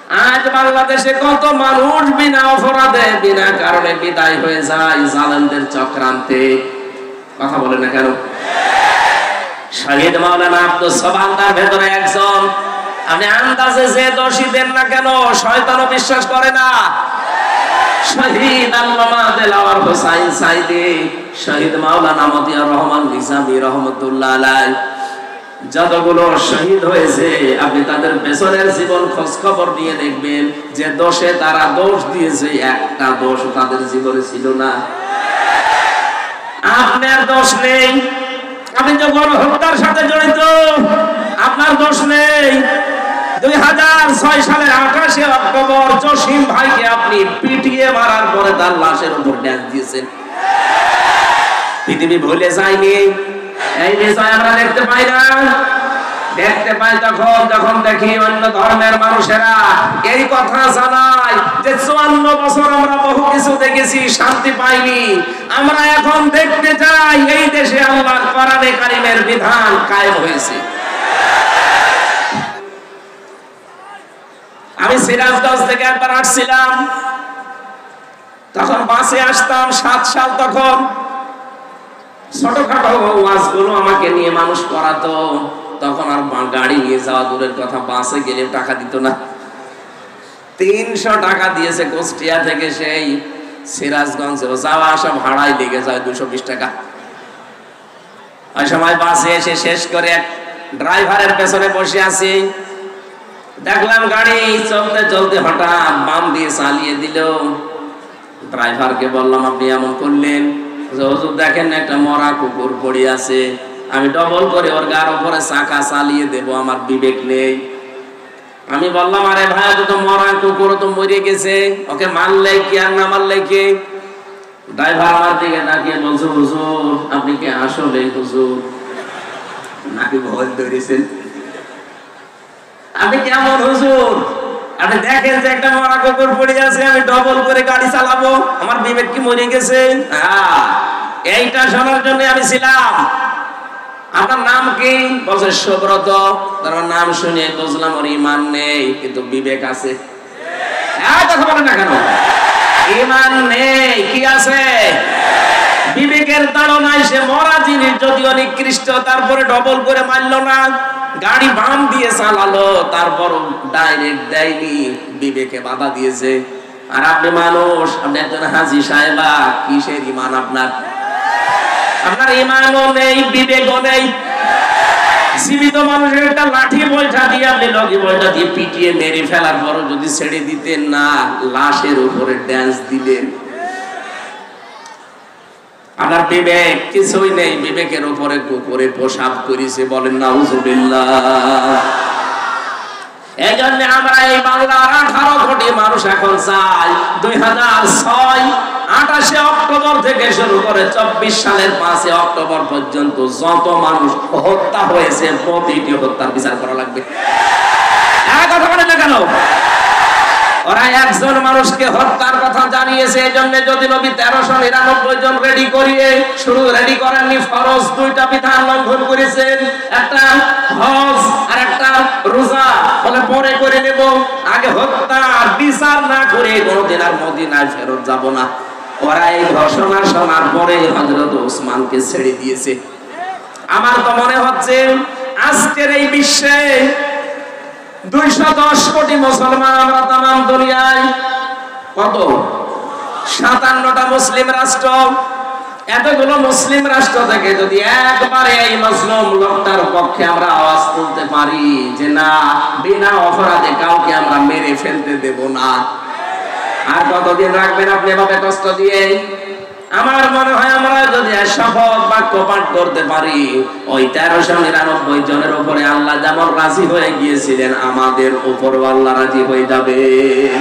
আজ বাংলাদেশে কত মানুষ বিনা অপরাধে বিনা কারণে বিদায় হয়ে যায় জালেমদের চক্রান্তে। কথা বলে না কেন? শহীদ মাওলানা আব্দুস সোবহান তার ভেতরে একজন। আপনি আন্দাজে যে দোষী দেন না কেন, শয়তানও বিশ্বাস করে না। শহীদ আল্লামা দেলাওয়ার হোসাইন সাইদি, শহীদ মাওলানা মতিয়ার রহমান নিজামী রহমতুল্লাহ আলাইহি, যতগুলো শহীদ হয়েছে আপনি তাদের পেছনের জীবন খোঁজ খবর নিয়ে দেখবেন যে দোষে তারা দোষ দিয়েছে, একটা দোষ তাদের জীবনে ছিল না। আপনার দোষ নেই, আপনি যখন হত্যার সাথে জড়িত আপনার দোষ নেই। 2006 সালের 28শে অক্টোবর জসিম ভাইকে আপনি পিটিয়ে মারার পরে তার লাশের উপর ড্যান্স দিয়েছেন। পৃথিবী ভুলে যায়নি। এই বিষয় আমরা দেখতে পাই না, দেখতে পাই তখন যখন দেখি অন্য ধর্মের মানুষেরা এই কথা জানায় যে 54 বছর আমরা বহু কিছু দেখেছি, শান্তি পাইনি। আমরা এখন দেখতে চাই এই দেশে আল্লাহর কোরআনে কারিমের বিধান কায়েম হয়েছে। আমি সিরাজগঞ্জ থেকে একবার আসছিলাম, তখন বাসে আসতাম 7 সাল। তখন ছোটখাটো ওয়াজগুলো আমাকে নিয়ে মানুষ করাতো। তখন আর গাড়ি নিয়ে যাওয়া দূরের কথা, বাসে গেলে টাকা দিত না। 300 টাকা দিয়েছে কুষ্টিয়া থেকে সেই সিরাজগঞ্জ যাওয়া আসা ভাড়াই লেগে যায় 220 টাকা। ওই সময় বাসে এসে শেষ করে ড্রাইভারের পেছনে বসে আছি, দেখলাম গাড়ি চলতে চলতে হঠাৎ বাম দিয়ে চালিয়ে দিল। ড্রাইভারকে বললাম আপনি এমন করলেন? হুজুর দেখেন একটা মরা কুকুর পড়ে আছে, আমি ডবল করে ওর গার উপরে চাকা চালিয়ে দেব, আমার বিবেক নেই। আমি বললাম আরে ভাই তো মরা কুকুর তো মরে গেছে, ওকে মারলে কি আর না মারলে কি? ড্রাইভার আমার দিকে তাকিয়ে বলছে হুজুর আপনি কি আসলে হুজুর নাকি ভয় ধরেছেন? আপনি কেমন হুজুর? আপনি দেখেন যে একটা মরা কুকুর পড়ে আছে, আমি ডবল করে গাড়ি চালাবো, আমার বিবেক কি মরে গেছে? এইটা শোনার জন্য আমি ছিলাম। আপনার নাম কি? বলছে সুব্রত। তার নাম শুনে বুঝলাম ওর ঈমান নেই কিন্তু বিবেক আছে। কথা বলেন না কেন? ঈমান নেই, কি আছে? বিবেকের তাড়নায় সে মরা জিনিস যদিও নিকৃষ্ট, তারপরে ডবল করে মারলো না, গাড়ি বাম দিয়ে চালালো, তারপর ডাইরেক্ট দেয়নি, বিবেকে বাধা দিয়েছে। আর আপনি মানুষ, আপনি একজন হাজী সাহেবা, কিসের ঈমান আপনার? আপনার ঈমানও নেই, বিবেকও নেই। জীবিত মানুষের একটা লাঠি বৈঠা দিয়ে আপনি লগি বৈঠা দিয়ে পিটিয়ে মেরে ফেলার পরও যদি ছেড়ে দিতেন না, লাশের উপরে ড্যান্স দিলেন। আপনার বিবেক কিছুই নেই, বিবেকের উপরে কুকুরে প্রসাব করেছে, বলেন নাউজুবিল্লাহ। এই জন্য আমরা এই বাংলার 18 কোটি মানুষ এখন চাই 2006 28শে অক্টোবর থেকে শুরু করে 24 সালের 5 অক্টোবর পর্যন্ত যত মানুষ হত্যা হয়েছে প্রতিটি হত্যার বিচার করা লাগবে। কথা বলেন না কেন? ওরা একজন মানুষকে হত্যার কথা জানিয়েছে, এই জন্য যদি নবী 1399 জন রেডি করিয়ে শুরু রেডি করেননি, ফরজ 2টা বিধান লঙ্ঘন করেছেন, একটা হজ আর একটা রোজা, বলে পরে করে নেব, আগে হত্যা আর বিচার না করে কোনদিন আর মদিনায় ফেরত যাব না। ওরা এই ঘোষণা শোনার পরে হযরত ওসমানকে ছেড়ে দিয়েছে। আমার তো মনে হচ্ছে আজকের এই বিশ্বে 210 কোটি মুসলমান আমরা তামাম দুনিয়ায়, কত 57টা মুসলিম রাষ্ট্র, এতগুলো মুসলিম রাষ্ট্র থেকে যদি একবারে এই মুসলিম লোকটার পক্ষে আমরা আওয়াজ তুলতে পারি যে না, বিনা অপরাধে কাউকে আমরা মেরে ফেলতে দেব না, আর কতদিন রাখবেন আপনি এভাবে কষ্ট দিয়ে? আমার মনে হয় আমরা যদি শপথ বাক্য পাঠ করতে পারি, ওই 1399 জনের উপরে আল্লাহ যেমন রাজি হয়ে গিয়েছিলেন, আমাদের উপরও আল্লাহ রাজি হয়ে যাবেন।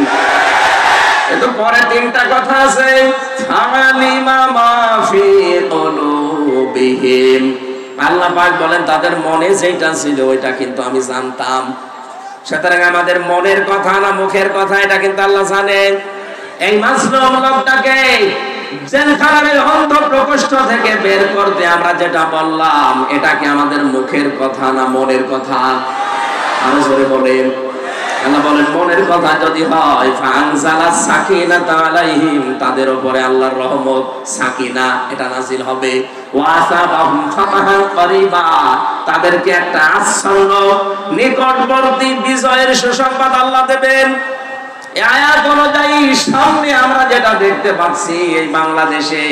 কিন্তু পরে 3টা কথা আছে, ফালিমা মা ফি কুলুবিহিম। আল্লাহ পাক বলেন তাদের মনে যেটা ছিল ওইটা কিন্তু আমি জানতাম। সুতরাং আমাদের মনের কথা না মুখের কথা এটা কিন্তু আল্লাহ জানেন। এই মাজলুম লোকটাকে জেলখানার অন্ধ প্রকোষ্ঠ থেকে বের করতে আমরা যেটা বললাম, এটা কি আমাদের মুখের কথা না মনের কথা? আরো জোরে বলেন। আল্লাহ বলেন মনের কথা যদি হয় ফানজালাস সাকিনাতা আলাইহিম, তাদের উপরে আল্লাহর রহমত সাকিনা এটা নাযিল হবে। ওয়াসাবাহুম ফাতাহান করিবা, তাদেরকে একটা আচ্ছন্ন নিকটবর্তী বিজয়ের সুসংবাদ আল্লাহ দেবেন। এই আয়াত অনুযায়ী সামনে আমরা যেটা দেখতে পাচ্ছি, এই বাংলাদেশে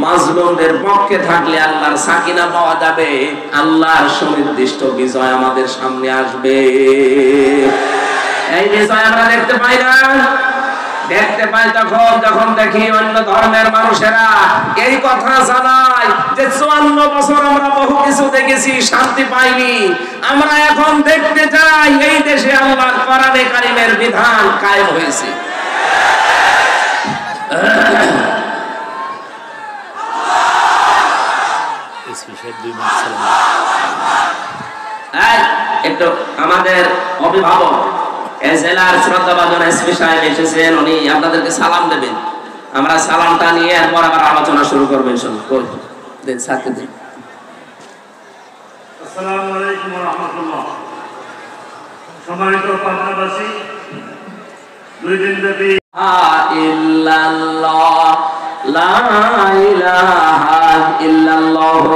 মাজলুমদের পক্ষে থাকলে আল্লাহর সাকিনা পাওয়া যাবে, আল্লাহর সুনির্দিষ্ট বিজয় আমাদের সামনে আসবে। এই বিষয় আমরা দেখতে পাই না, দেখতে পাই যখন দেখি অন্য ধর্মের মানুষেরা এই কথা জানায় যে 54 বছর আমরা বহু কিছু দেখেছি, শান্তি পাইনি, আমরা এখন দেখতে চাই এই দেশে আল্লাহর কোরআনে কারীমের বিধান কায়েম হয়েছে। একটু আমাদের অভিভাবক জেলার শ্রদ্ধাভাজন এসপি সাহেব এসেছেন, উনি আপনাদেরকে সালাম দেবেন। আমরা সালামটা নিয়ে এরপর আবার আলোচনা শুরু করবো ইনশাআল্লাহ। দেন সাথে দিন। আসসালামু আলাইকুম ওয়া রাহমাতুল্লাহ। সম্মানিত পাবনাবাসী, দুই দিন ব্যাপী ইল্লাল্লাহ লা ইলাহা ইল্লাল্লাহ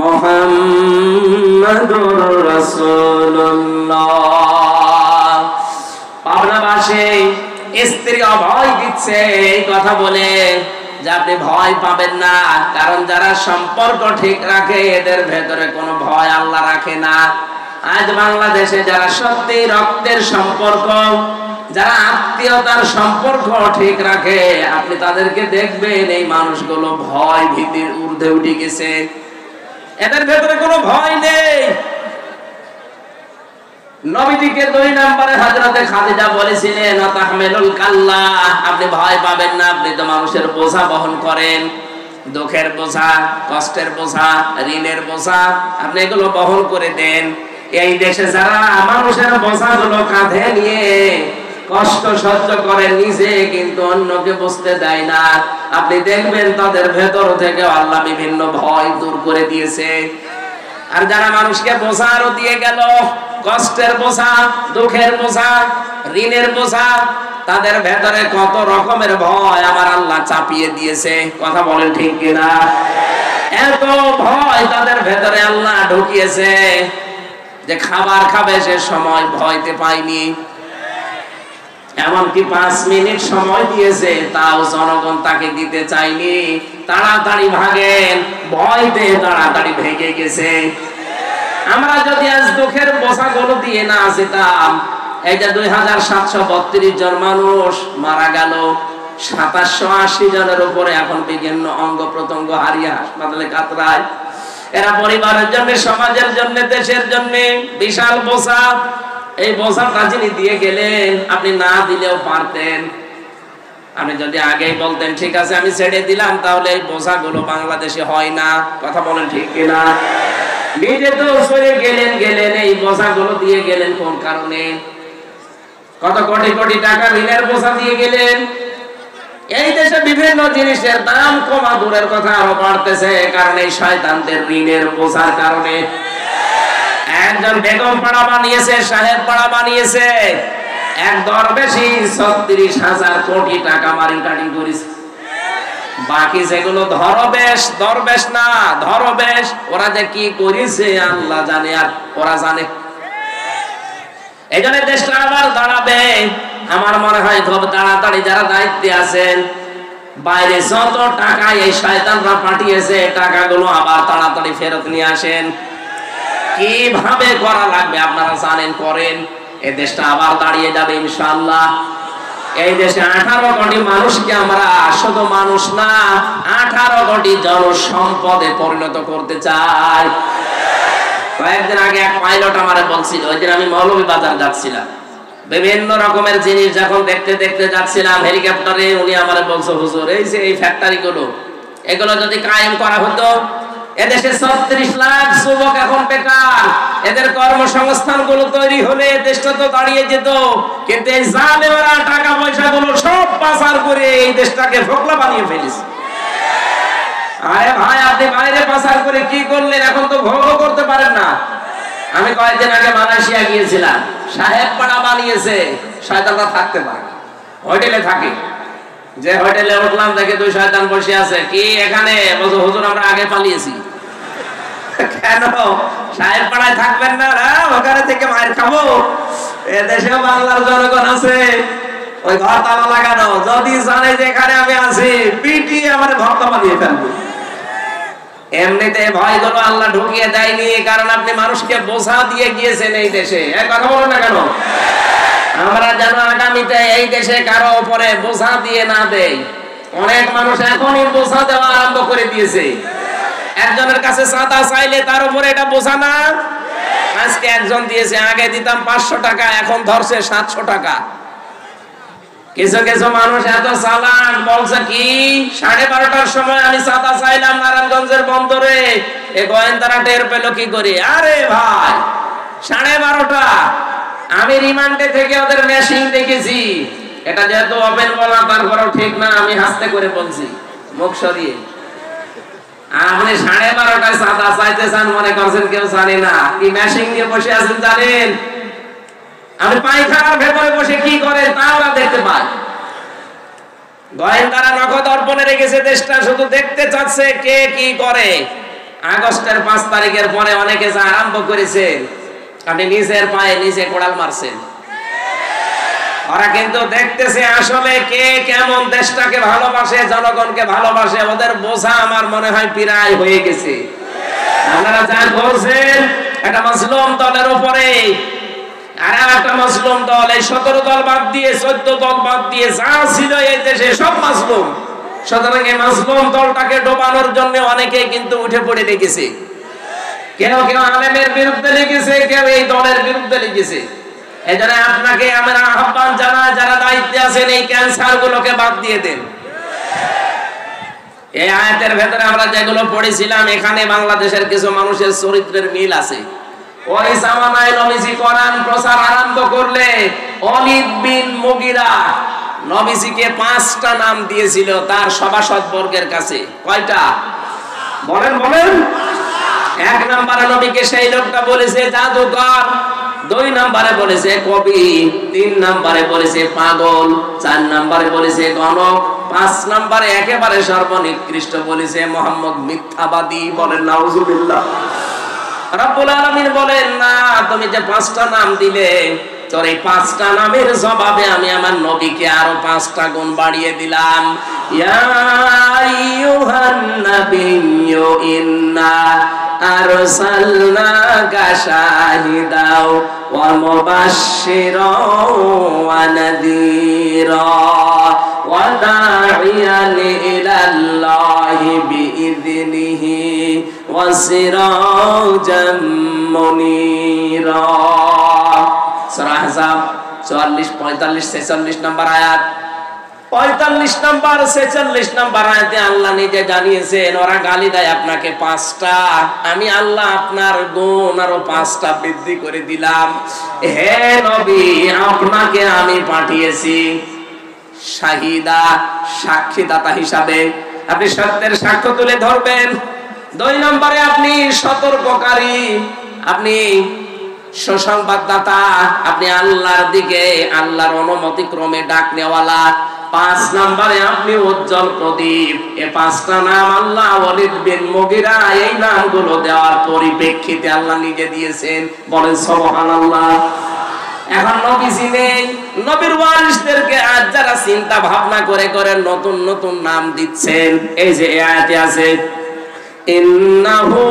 মুহাম্মাদুর রাসূলুল্লাহ। পাবনাবাসী স্ত্রী অভয় দিচ্ছে এই কথা বলে যে আপনি ভয় পাবেন না, কারণ যারা সম্পর্ক ঠিক রাখে এদের ভেতরে কোনো ভয় আল্লাহ রাখে না। আজ বাংলাদেশে যারা সত্যি রক্তের সম্পর্ক, যারা আত্মীয়তার সম্পর্ক ঠিক রাখে, আপনি তাদেরকে দেখবেন এই মানুষগুলো ভয় ভীতির ঊর্ধ্বে উঠে গেছে, এদের ভেতরে কোনো ভয় নেই। নবীজিকে 2 নম্বরে হযরতে খাদিজা বলেছিলেন তাহমিলুল কাল্লা, আপনি ভয় পাবেন না, আপনি তো মানুষের বোঝা বহন করেন, দুঃখের বোঝা, কষ্টের বোঝা, ঋণের বোঝা, আপনি এগুলো বহন করে দেন। এই দেশে যারা মানুষের বোঝাগুলো কাঁধে নিয়ে কষ্ট সহ্য করে নিজে কিন্তু অন্যকে বুঝতে দেয় না, আপনি দেখবেন তাদের ভেতর থেকে আল্লাহ বিভিন্ন ভয় দূর করে দিয়েছে। আর যারা মানুষকে বোঝা আরো দিয়ে গেল, কষ্টের বোঝা, দুঃখের বোঝা, ঋণের বোঝা, তাদের ভেতরে কত রকমের ভয় আমার আল্লাহ চাপিয়ে দিয়েছে। কথা বলেন ঠিক কিনা? এত ভয় তাদের ভেতরে আল্লাহ ঢুকিয়েছে যে খাবার খাবে সে সময় ভয়তে পায়নি, এমনকি 5 মিনিট সময় দিয়েছে তাও জনগণ তাকে দিতে চায়নি, তাড়াতাড়ি ভাগেন, ভয়তে তাড়াতাড়ি ভেগে গেছে। আমরা যদি আজ দুঃখের বোঝাগুলো দিয়ে না যেতাম, এই যে 2732 জন মানুষ মারা গেল, 2780 জনের উপরে এখন বিভিন্ন অঙ্গ প্রত্যঙ্গ হারিয়ে হাসপাতালে কাতরায়, এরা পরিবারের জন্য, সমাজের জন্য, দেশের জন্য বিশাল বোঝা। এই বোঝাটা যিনি দিয়ে গেলেন, আপনি না দিলেও পারতেন। আপনি যদি আগেই বলতেন ঠিক আছে আমি ছেড়ে দিলাম, তাহলে এই বোঝাগুলো বাংলাদেশে হয় না। কথা বলেন ঠিক কিনা? নিজে তো সরে গেলেন, এই বোঝাগুলো দিয়ে গেলেন কোন কারণে? কত কোটি কোটি টাকা ঋণের বোঝা দিয়ে গেলেন। এই দেশে বিভিন্ন জিনিসের দাম কমা দূরের কথা আরো বাড়তেছে, কারণ এই শয়তানদের ঋণের বোঝার কারণে। একজন বেগম পাড়া বানিয়েছে, সাহেব পাড়া বানিয়েছে, এক দরবেশী 36,000 কোটি টাকা মারি কাটি করেছে। বাকি যেগুলো দরবেশ না ধরবেশ, ওরা যে কি করেছে আল্লাহ জানে, আর ওরা জানে। এই জন্য দেশটা আবার দাঁড়াবে। আমার মনে হয় খুব তাড়াতাড়ি যারা দায়িত্বে আছেন, বাইরে যত টাকা এই শয়তানরা পাঠিয়েছে, টাকাগুলো আবার তাড়াতাড়ি ফেরত নিয়ে আসেন। কিভাবে করা লাগবে আপনারা জানেন, করেন, এই দেশটা আবার দাঁড়িয়ে যাবে ইনশাআল্লাহ। এই দেশে 18 কোটি মানুষকে আমরা শুধু মানুষ না, 18 কোটি জনসম্পদে পরিণত করতে চাই। কয়েকদিন আগে এক পাইলট আমারে বলছিল, ওই দিন আমি মৌলভীবাজার যাচ্ছিলাম, বিভিন্ন রকমের জিনিস যখন দেখতে দেখতে যাচ্ছিলাম হেলিকপ্টারে, উনি আমারে বলছে হুজুর এই যে এই ফ্যাক্টরি গুলো, এগুলো যদি কায়েম করা হতো, এদেশে 36 লাখ যুবক এখন বেকার, এদের কর্মসংস্থান গুলো তৈরি হলে দেশটা তো দাঁড়িয়ে যেত। কিন্তু এই জালেমেরা টাকা পয়সা গুলো সব পাচার করে এই দেশটাকে ফোকলা বানিয়ে ফেলেছে। আরে ভাই, আপনি বাইরে পাচার করে কি করলেন? এখন তো ভোগও করতে পারেন না। আমি কয়েকদিন আগে মালয়েশিয়া গিয়েছিলাম, সাহেব পাড়া বানিয়েছে, শয়তানরা থাকতে পারে, হোটেলে থাকে। যে হোটেলে উঠলাম দেখে 2 শয়তান বসে আছে। কি এখানে? বলছে হুজুর আমরা আগে পালিয়েছি। কেন? সাহেব পাড়ায় থাকবেন না? ওখানে থেকে মায়ের খাবো। এদেশেও বাংলার জনগণ আছে, ওই ঘর তালা লাগানো, যদি জানে যে এখানে আমি আছি পিটিয়ে আমার ভক্ত বানিয়ে ফেলবো। এমনিতে ভয়গুলো আল্লাহ ঢুকিয়ে দেয়নি, কারণ আপনি মানুষকে বোঝা দিয়ে গিয়েছেন এই দেশে। কথা বলো না কেন? আমরা যেন আগামীতে এই দেশে কারো উপরে বোঝা দিয়ে না দেই। অনেক মানুষ এখনই বোঝা দেওয়া আরম্ভ করে দিয়েছে। একজনের কাছে চাঁদা চাইলে তার উপরে এটা বোঝা না। আজকে একজন দিয়েছে, আগে দিতাম 500 টাকা, এখন ধরছে 700 টাকা। কিছু কিছু মানুষ এত চালাক, বলছে কি 12:30টার সময় আমি চাঁদা চাইলাম নারায়ণগঞ্জের বন্দরে, এ গোয়েন্দারা টের পেল কি করে? আরে ভাই 12:30টা, আমি রিমান্ডে থেকে ওদের মেশিন দেখেছি। এটা যেহেতু ওপেন বলা, তারপরেও ঠিক না, আমি হাসতে করে বলছি, মুখ সরিয়ে। আপনি 12:30টায় চাঁদা চাইতে চান মনে করছেন কেউ জানে না? কি মেশিন নিয়ে বসে আছেন জানেন? আমি পায়খানার ভেতরে বসে কি করে তা ওরা দেখতে পায়। গোয়েন্দারা নগদ অর্পণে রেখেছে দেশটা, শুধু দেখতে চাচ্ছে কে কি করে। আগস্টের 5 তারিখের পরে অনেকে যা আরম্ভ করেছে, আপনি নিজের পায়ে নিজে কোড়াল মারছেন। ওরা কিন্তু দেখতেছে আসলে কে কেমন দেশটাকে ভালোবাসে, জনগণকে ভালোবাসে। ওদের বোঝা আমার মনে হয় প্রায় হয়ে গেছে। আপনারা যা করছেন একটা মুসলিম দলের উপরে, আর একটা মুসলিম দল, এই 17 দল বাদ দিয়ে 14 দল বাদ দিয়ে যা ছিল এই দেশে সব মুসলিম। সুতরাং এই মুসলিম দলটাকে ডোবানোর জন্য অনেকেই কিন্তু উঠে পড়ে লেগেছে। কেউ কেউ আলেমের বিরুদ্ধে লিখেছে, কেউ এই দলের বিরুদ্ধে লিখেছে। এই জন্য আপনাকে আমরা আহ্বান জানাই, যারা দায়িত্বে আছেন এই ক্যান্সার গুলোকে বাদ দিয়ে দেন। এই আয়াতের ভেতরে আমরা যেগুলো পড়েছিলাম, এখানে বাংলাদেশের কিছু মানুষের চরিত্রের মিল আছে। ওই জামানায় নবীজি কোরআন প্রচার আরম্ভ করলে ওয়ালিদ বিন মুগিরা নবীজিকে 5টা নাম দিয়েছিল তার সভাসদ বর্গের কাছে। কয়টা? বলেন বলেন। 1 নম্বরে নবীকে সেই লোকটা বলেছে জাদুকর, 2 নম্বরে বলেছে কবি, 3 নম্বরে বলেছে পাগল, 4 নম্বরে বলেছে গণক, 5 নম্বরে একেবারে সর্বনিকৃষ্ট বলেছে মুহাম্মদ মিথ্যাবাদী। বলেন নাউজুবিল্লাহ। রব্বুল আলামিন বলেন না, তুমি যে 5টা নাম দিলে, তোর এই 5টা নামের জবাবে আমি আমার নবীকে আরো 5টা গুণ বাড়িয়ে দিলাম। ইয়া আইয়ুহান নাবিয়্যু ইন্না আরসালনাকা শাহিদাও ওয়া মুবাশশিরাও ওয়া নাযীরা ওয়া দা'iয়ান ইলাল্লাহি বিইذনিহি ওয়া সিরাজাম মুনীরা। সূরা আহজাব 44, 45, 46 নম্বর আয়াত। 45 নম্বর 46 নম্বর আয়াতে আল্লাহ নিজে জানিয়েছেন, ওরা গালি দেয় আপনাকে 5টা, আমি আল্লাহ আপনার গুণ আরো 5টা বৃদ্ধি করে দিলাম। হে নবী, আপনাকে আমি পাঠিয়েছি শাহিদা, সাক্ষীদাতা হিসাবে। আপনি সত্যের সাক্ষ্য তুলে ধরবেন। 2 নম্বরে আপনি সতর্ককারী, আপনি সুসংবাদদাতা, আপনি আল্লাহর দিকে আল্লাহর অনুমতি ক্রমে ডাক নেওয়ালা। 5 নম্বরে আপনি উজ্জ্বল প্রদীপ। এই 5টা নাম আল্লাহ ওয়ালিদ বিন মুগিরা এই নামগুলো দেওয়ার পরিপ্রেক্ষিতে আল্লাহ নিজে দিয়েছেন। বলেন সুবহানাল্লাহ। এখন নবীজি নেই, নবীর ওয়ারিসদেরকে আজ যারা চিন্তা ভাবনা করে করে নতুন নতুন নাম দিচ্ছেন, এই যে আয়াতে আছে ইন্নাহু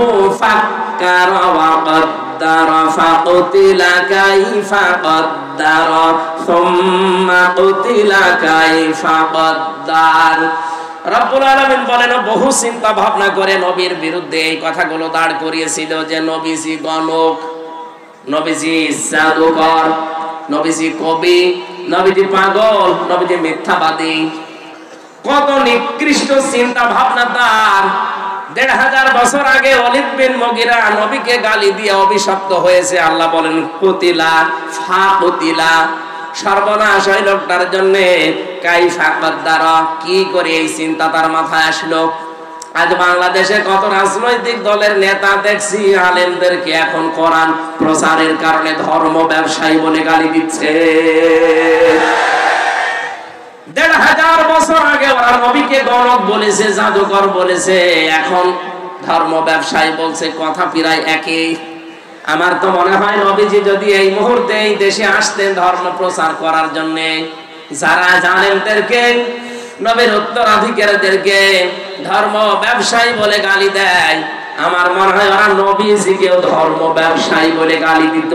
ফাক্কারা ওয়া কদ্দারা ফাকুতিলা কাইফা কদ্দারা সুম্মা কুতিলা কাইফা কদ্দার। রব্বুল আলামিন বলেন, বহু চিন্তা ভাবনা করে নবীর বিরুদ্ধে এই কথাগুলো দাঁড় করিয়েছিল যে নবীজি গণক, নবীজি জাদুকর, নবীজি কবি, নবীজি পাগল, নবীজি মিথ্যাবাদী। কত নিকৃষ্ট চিন্তা ভাবনা তার। 1500 বছর আগে ওয়ালিদ বিন মুগিরা নবীকে গালি দিয়ে অভিশপ্ত হয়েছে। আল্লাহ বলেন কুতিলা ফাকুতিলা, সর্বনাশ ওই লোকটার জন্য। কাইফা কদ্দারা, কি করে এই চিন্তা তার মাথায় আসলো? আজ বাংলাদেশে কত রাজনৈতিক দলের নেতা দেখছি আলেমদেরকে এখন কোরআন প্রচারের কারণে ধর্ম ব্যবসায়ী বলে গালি দিচ্ছে। ১৫০০ বছর আগে ওরা নবীকে গণক বলেছে, জাদুকর বলেছে, এখন ধর্ম ব্যবসায়ী বলছে, কথা প্রায় একই। আমার তো মনে হয় নবীজি যদি এই মুহূর্তে এই দেশে আসতেন ধর্ম প্রচার করার জন্য, যারা জালেমদেরকে, নবীর উত্তরাধিকারীদেরকে ধর্ম ব্যবসায়ী বলে গালি দেয়, আমার মনে হয় ওরা নবীজিকেও ধর্ম ব্যবসায়ী বলে গালি দিত।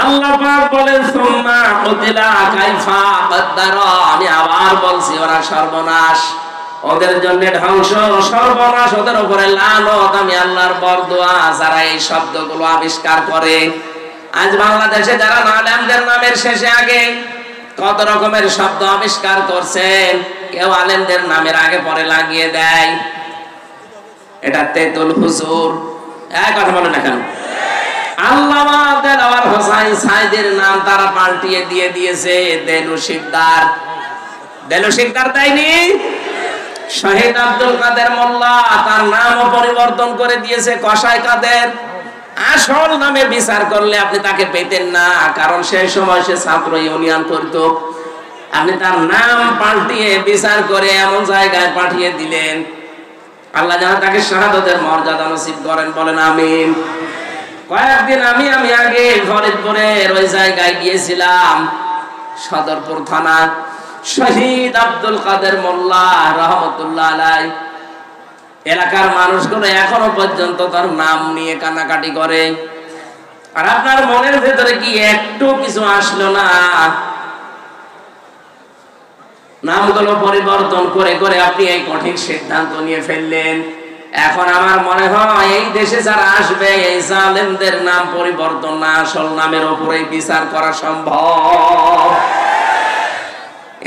আল্লাহ পাক বলেন সুম্মা কুতিলা কাইফা কদ্দারা, আমি আবার বলছি ওরা সর্বনাশ, ওদের জন্য ধ্বংস, সর্বনাশ, ওদের উপরে লানত, আমি আল্লাহর বরদোয়া যারা এই শব্দগুলো আবিষ্কার করে। আজ বাংলাদেশে যারা আলেমদের নামের শেষে আগে কত রকমের শব্দ আবিষ্কার করছেন, কেউ আলেমদের নামের আগে পরে লাগিয়ে দেয়, এটা তেতুল হুজুর, এক কথা বলে না কেন? আল্লামা দেলাওয়ার হোসাইন সাইদের নাম তারা পাল্টিয়ে দিয়ে দিয়েছে দেলু শিকদার। দেলু শিকদার তাইনি? শহীদ আব্দুল কাদের মোল্লা তার নামও পরিবর্তন করে দিয়েছে কসাই কাদের। আসল নামে বিচার করলে আপনি তাকে পেতেন না, কারণ সেই সময় সে ছাত্র ইউনিয়ন করত। আপনি তার নাম পাল্টিয়ে বিচার করে এমন জায়গায় পাঠিয়ে দিলেন, আল্লাহ যেন তাকে শাহাদাতের মর্যাদা নসিব করেন, বলেন আমিন। কয়েকদিন আমি আগে ফরিদপুরের ওই জায়গায় গিয়েছিলাম, সদরপুর থানা, শহীদ আব্দুল কাদের মোল্লা রহমতুল্লাহ আলাই, এলাকার মানুষগুলো এখনো পর্যন্ত তার নাম নিয়ে কান্নাকাটি করে। আর আপনার মনের ভেতরে কি একটু কিছু আসলো না? নামগুলো পরিবর্তন করে করে আপনি এই কঠিন সিদ্ধান্ত নিয়ে ফেললেন। এখন আমার মনে হয় এই দেশে যারা আসবে, এই জালেমদের নাম পরিবর্তন না, আসল নামের উপরেই বিচার করা সম্ভব।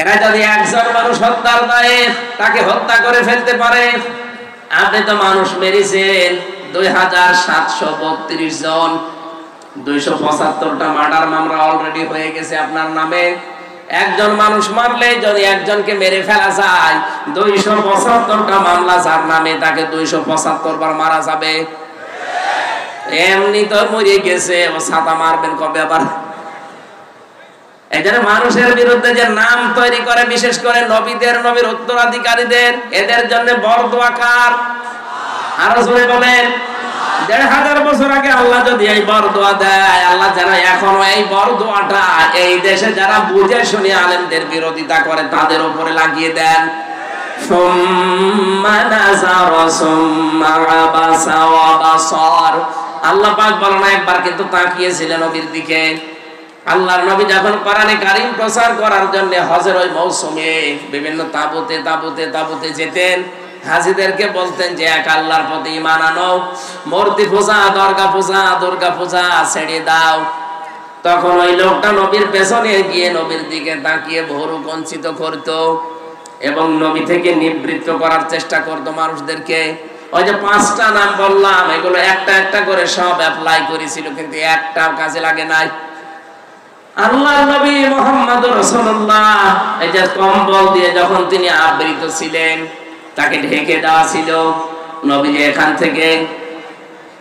এরা যদি একজন মানুষ হত্যার দায়ে তাকে হত্যা করে ফেলতে পারে, আপনি তো মানুষ মেরেছেন ২৭৩২ জন, ২৭৫টা মার্ডার মামলা অলরেডি হয়ে গেছে আপনার নামে। একজন মানুষ মারলে যদি একজনকে মেরে ফেলা যায়, ২৭৫টা মামলা যার নামে, তাকে ২৭৫ বার মারা যাবে। এমনি তো মরে গেছে, ও ছাতা মারবেন কবে আবার? এই জন্য মানুষের বিরুদ্ধে যে নাম তৈরি করে, বিশেষ করে নবীদের, নবীর উত্তরাধিকারীদের, এদের জন্য বরদোয়া কার? আরো জোরে বলেন। ১৫০০ বছর আগে আল্লাহ যদি এই বরদোয়া দেয়, আল্লাহ যারা এখনো এই বরদোয়াটা এই দেশে যারা বুঝে শুনে আলেমদের বিরোধিতা করে তাদের উপরে লাগিয়ে দেন। আল্লাহ পাক বলেন একবার কিন্তু তাকিয়েছিলেন নবীর দিকে। আল্লাহর নবী যখন কোরআনে কারীম প্রচার করার জন্য হজের ওই মৌসুমে বিভিন্ন তাবুতে তাবুতে তাবুতে যেতেন, হাজীদেরকে বলতেন যে এক আল্লাহর প্রতি ঈমান আনো, মূর্তি পূজা, দুর্গা পূজা ছেড়ে দাও। তখন ওই লোকটা নবীর পেছনে গিয়ে নবীর দিকে তাকিয়ে ভরু বঞ্চিত করত এবং নবী থেকে নিবৃত্ত করার চেষ্টা করত মানুষদেরকে। ওই যে 5টা নাম বললাম, এগুলো একটা একটা করে সব অ্যাপ্লাই করেছিল, কিন্তু একটাও কাজে লাগে নাই। আল্লাহর নবী মুহাম্মদুর রাসূলুল্লাহ এই যে কম্বল দিয়ে যখন তিনি আবৃত ছিলেন, তাকে ঢেকে দেওয়া ছিল, নবী এখান থেকে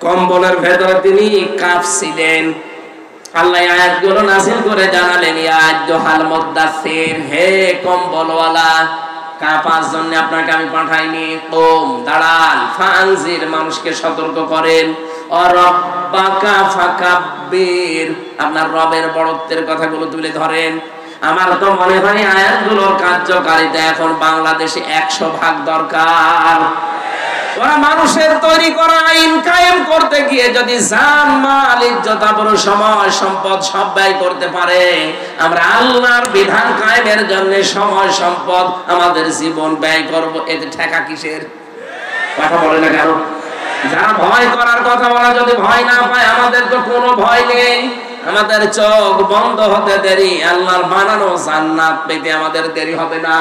কম্বলের ভেতরে তিনি কাঁপছিলেন। আল্লাহ আয়াতগুলো নাযিল করে জানালেন, ইয়া আইয়ুহাল মুদ্দাসসির, হে কম্বলওয়ালা, কাঁপার জন্য আপনাকে আমি পাঠাইনি, কম দাঁড়ান, ফানজির, মানুষকে সতর্ক করেন, ও রব্বাকা ফাকাব্বির, আপনার রবের বড়ত্বের কথাগুলো তুলে ধরেন। আমার তো মনে হয় আয়াতগুলোর কার্যকারিতা এখন বাংলাদেশে 100% দরকার। ওরা মানুষের তৈরি করা আইন কায়েম করতে গিয়ে যদি জান মাল ইজ্জত আবরু সময় সম্পদ সব ব্যয় করতে পারে, আমরা আল্লাহর বিধান কায়েমের জন্য সময় সম্পদ আমাদের জীবন ব্যয় করব, এতে ঠেকা কিসের? কথা বলে না কেন? যারা ভয় করার কথা বলা যদি ভয় না পায়, আমাদের তো কোনো ভয় নেই। আমাদের চোখ বন্ধ হতে দেরি, আল্লাহর বানানো জান্নাত পেতে আমাদের দেরি হবে না।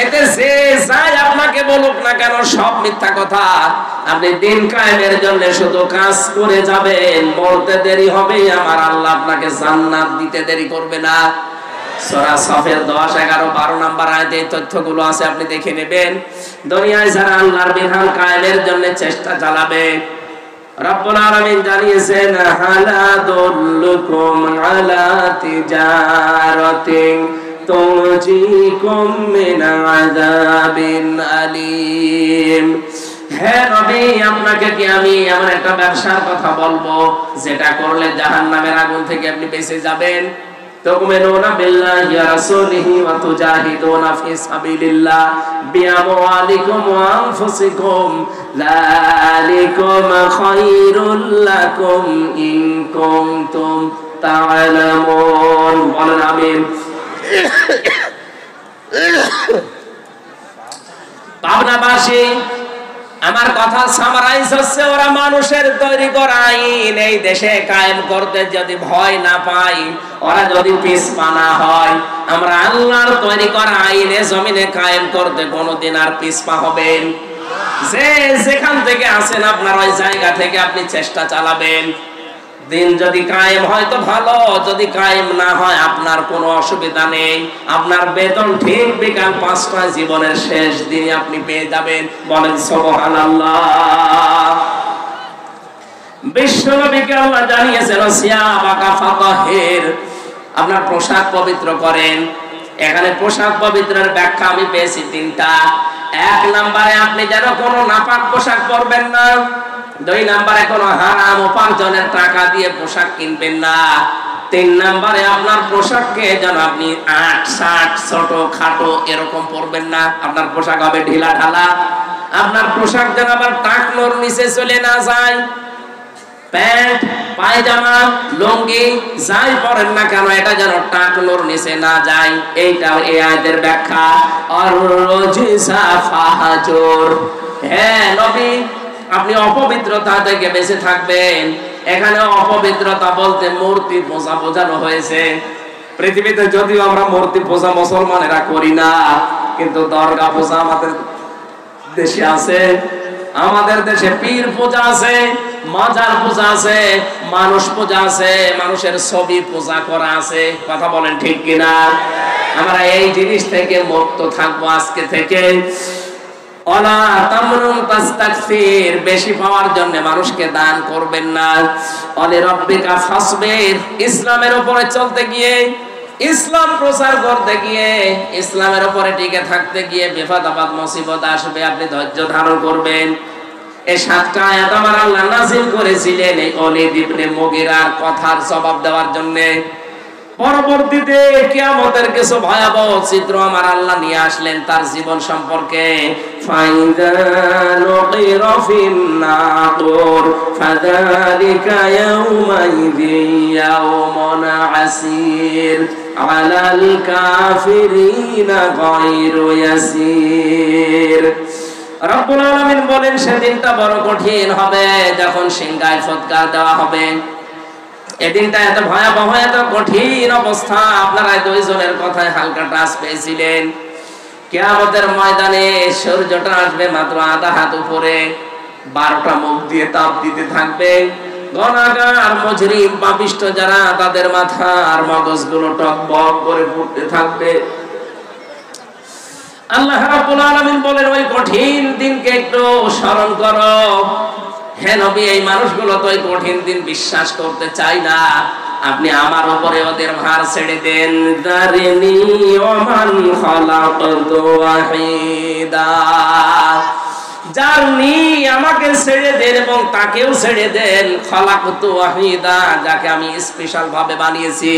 এতে যে যাই আপনাকে বলুক না কেন, সব মিথ্যা কথা। আপনি দিন কায়েমের জন্য শুধু কাজ করে যাবেন, মরতে দেরি হবে, আমার আল্লাহ আপনাকে জান্নাত দিতে দেরি করবে না। সূরা সাফের 10, 11, 12 নম্বর আয়াতে এই তথ্যগুলো আছে, আপনি দেখে নেবেন। দুনিয়ায় যারা আল্লাহর বিধান কায়েমের জন্য চেষ্টা চালাবে, রব্বুল আলামিন জানিয়েছেন হালা দুল্লুকুম আলা তিজারাতিন তুজিকুম মিন আযাবিন আলীম। হে নবী, আপনাকে কি আমি এমন একটা ব্যবসার কথা বলবো যেটা করলে জাহান্নামের আগুন থেকে আপনি বেঁচে যাবেন? তুমিনুনা বিল্লাহি ওয়া রাসূলিহি ওয়া তুজাহিদুনা ফি সাবিলিল্লাহ বিআমওয়ালিকুম ওয়া আনফুসিকুম যালিকুম খায়রুল লাকুম ইন কুনতুম তা'লামুন। বলেন আমিন। পাবনাবাসী, আমার কথা সামারাইজ হচ্ছে, ওরা মানুষের তৈরি করা আইন এই দেশে কায়েম করতে যদি ভয় না পায়, ওরা যদি পিছপা না হয়, আমরা আল্লাহর তৈরি করা আইনে জমিনে কায়েম করতে কোনোদিন আর পিছপা হবেন? যে যেখান থেকে আছেন আপনার ওই জায়গা থেকে আপনি চেষ্টা চালাবেন। দিন যদি কায়েম হয় তো ভালো, যদি কায়েম না হয় আপনার কোনো অসুবিধা নেই। আপনার বেতন ঠিক বিকাল 5টায় জীবনের শেষ দিনে আপনি পেয়ে যাবেন। বলেন সুবহানাল্লাহ। বিশ্বনবীকে আল্লাহ জানিয়েছেন সিয়াবাকা ফাতাহির, আপনার পোশাক পবিত্র করেন। এখানে পোশাক পবিত্রের ব্যাখ্যা আমি পেয়েছি 3টা। 1 নম্বরে আপনি যেন কোনো নাপাক পোশাক পরবেন না। 2 নম্বরে কোনো হারাম উপার্জনের টাকা দিয়ে পোশাক কিনবেন না। 3 নম্বরে আপনার পোশাককে যেন আপনি 8, 60, ছোট খাটো এরকম পরবেন না। আপনার পোশাক হবে ঢিলা ঢালা। আপনার পোশাক যেন আবার টাকনোর নিচে চলে না যায়। প্যান্ট, পায়জামা, লুঙ্গি যাই পরেন না কেন এটা যেন টাকনোর নিচে না যায়। এইটাও এই আয়াতের ব্যাখ্যা। আর রজিসা ফাহাজুর, হ্যাঁ নবী, আপনি অপবিত্রতা থেকে বেঁচে থাকবেন। এখানে অপবিত্রতা বলতে মূর্তি পূজা বোঝানো হয়েছে। পৃথিবীতে যদিও আমরা মূর্তি পূজা মুসলমানেরা করি না, কিন্তু দরগা পূজা আমাদের দেশে আছে। আমাদের দেশে পীর পূজা আছে, মাজার পূজা আছে, মানুষ পূজা আছে, মানুষের ছবি পূজা করা আছে। কথা বলেন ঠিক কিনা? আমরা এই জিনিস থেকে মুক্ত থাকবো আজকে থেকে। ওয়ালা তামনুন তাস্তাকসির, বেশি পাওয়ার জন্য মানুষকে দান করবেন না। ওয়ালি রাব্বিকা ফাসবির, ইসলামের উপরে চলতে গিয়ে, ইসলাম প্রচার করতে গিয়ে, ইসলামের উপরে টিকে থাকতে গিয়ে বিপদ আপদ মুসিবত আসবে, আপনি ধৈর্য ধারণ করবেন। এই 7টা আয়াত আমার আল্লাহ নাযিল করেছিলেন এই ওলীদ ইবনে মুগীরার কথার জবাব দেওয়ার জন্য। পরবর্তীতে কিয়ামতের কিছু ভয়াবহ চিত্র আমার আল্লাহ নিয়ে আসলেন তার জীবন সম্পর্কে। ফাইদা নুকিরা ফিন নাকুর ফাযালিকা ইয়াউমাইযিন ইয়াউমুন আসির আলাল কাফিরিনা গায়রু ইয়াসির। রব্বুল আলামিন বলেন সেদিনটা বড় কঠিন হবে যখন সিংহায় ফুৎকার দেওয়া হবে। এদিনটা এত ভয়াবহ, এত কঠিন অবস্থা। আপনারা 2 জনের কথায় হালকা টাচ পেয়েছিলেন। কিয়ামতের ময়দানে সূর্যটা আসবে মাত্র আধা হাত উপরে, 12টা মুখ দিয়ে তাপ দিতে থাকবে। গুনাহগার মুজরিম পাপিষ্ঠ যারা, তাদের মাথা আর মগজগুলো টকবক করে ফুটতে থাকবে। আল্লাহ রাব্বুল আলামিন বলেন ওই কঠিন দিনকে একটু স্মরণ করো। হে নবী, এই মানুষগুলো তো এই কঠিন দিন বিশ্বাস করতে চায় না। আপনি আমার উপরে ওদের ভার ছেড়ে দেন। দারিনি ওমান খালাকতু ওয়াহিদা, জারনি আমাকে ছেড়ে দেন এবং তাকেও ছেড়ে দেন। খালাকতু ওয়াহিদা, যাকে আমি স্পেশাল ভাবে বানিয়েছি।